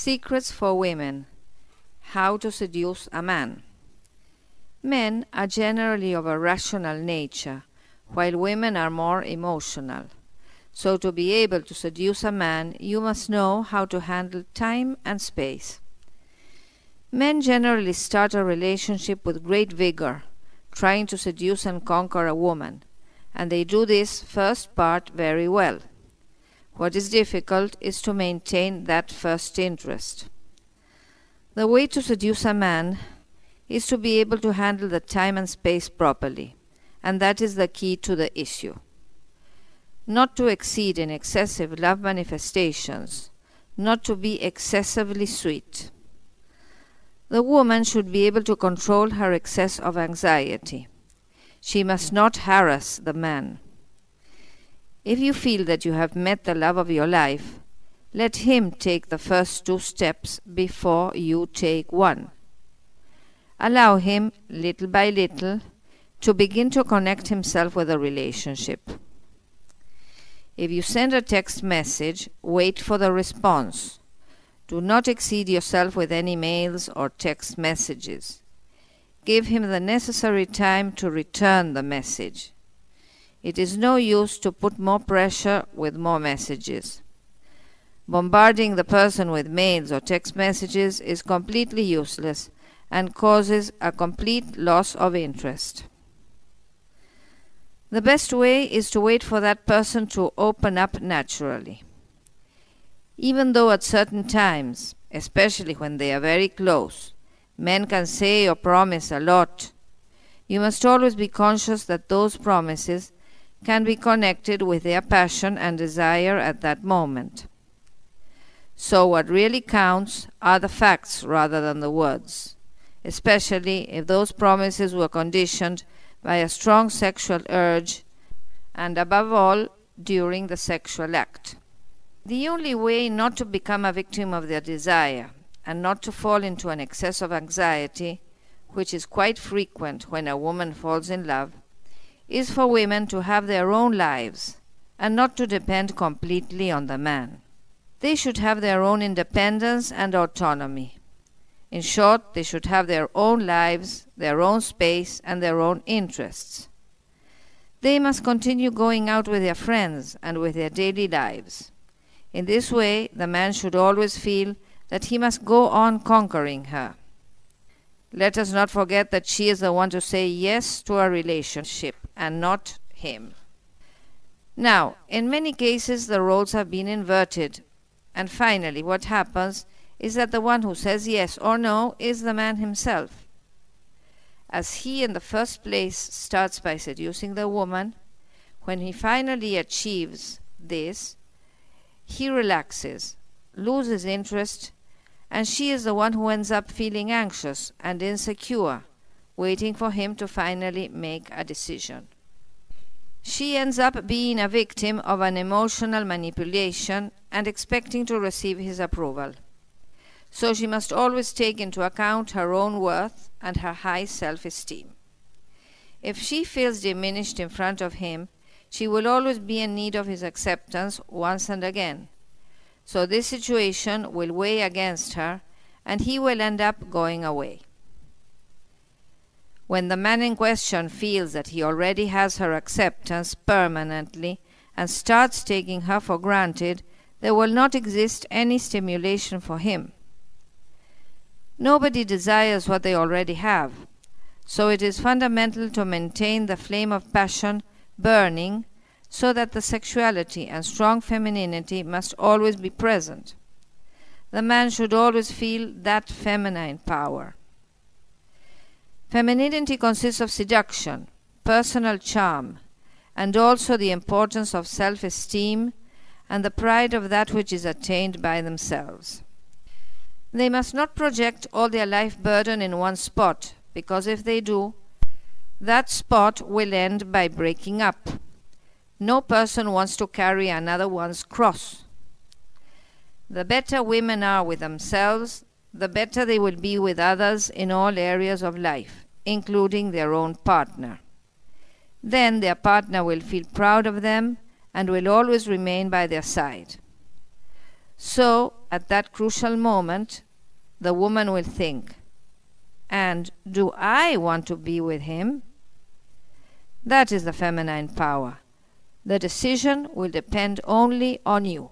Secrets for women. How to seduce a man. Men are generally of a rational nature, while women are more emotional. So to be able to seduce a man, you must know how to handle time and space. Men generally start a relationship with great vigor, trying to seduce and conquer a woman, and they do this first part very well. What is difficult is to maintain that first interest. The way to seduce a man is to be able to handle the time and space properly, and that is the key to the issue. Not to exceed in excessive love manifestations, not to be excessively sweet. The woman should be able to control her excess of anxiety. She must not harass the man. If you feel that you have met the love of your life, let him take the first 2 steps before you take one. Allow him, little by little, to begin to connect himself with the relationship. If you send a text message, wait for the response. Do not exceed yourself with any mails or text messages. Give him the necessary time to return the message. It is no use to put more pressure with more messages. Bombarding the person with mails or text messages is completely useless and causes a complete loss of interest. The best way is to wait for that person to open up naturally. Even though at certain times, especially when they are very close, men can say or promise a lot, you must always be conscious that those promises can be connected with their passion and desire at that moment. So what really counts are the facts rather than the words, especially if those promises were conditioned by a strong sexual urge and above all during the sexual act. The only way not to become a victim of their desire and not to fall into an excess of anxiety, which is quite frequent when a woman falls in love, is for women to have their own lives and not to depend completely on the man. They should have their own independence and autonomy. In short, they should have their own lives, their own space, and their own interests. They must continue going out with their friends and with their daily lives. In this way, the man should always feel that he must go on conquering her. Let us not forget that she is the one to say yes to a relationship and not him. Now, in many cases the roles have been inverted, and finally what happens is that the one who says yes or no is the man himself. As he in the first place starts by seducing the woman, when he finally achieves this, he relaxes, loses interest, and she is the one who ends up feeling anxious and insecure, waiting for him to finally make a decision. She ends up being a victim of an emotional manipulation and expecting to receive his approval. So she must always take into account her own worth and her high self-esteem. If she feels diminished in front of him, she will always be in need of his acceptance once and again. So this situation will weigh against her, and he will end up going away. When the man in question feels that he already has her acceptance permanently and starts taking her for granted, there will not exist any stimulation for him. Nobody desires what they already have, so it is fundamental to maintain the flame of passion burning so that the sexuality and strong femininity must always be present. The man should always feel that feminine power. Femininity consists of seduction, personal charm, and also the importance of self-esteem and the pride of that which is attained by themselves. They must not project all their life burden in one spot, because if they do, that spot will end by breaking up. No person wants to carry another one's cross. The better women are with themselves, the better they will be with others in all areas of life, including their own partner. Then their partner will feel proud of them and will always remain by their side. So, at that crucial moment, the woman will think, and do I want to be with him? That is the feminine power. The decision will depend only on you.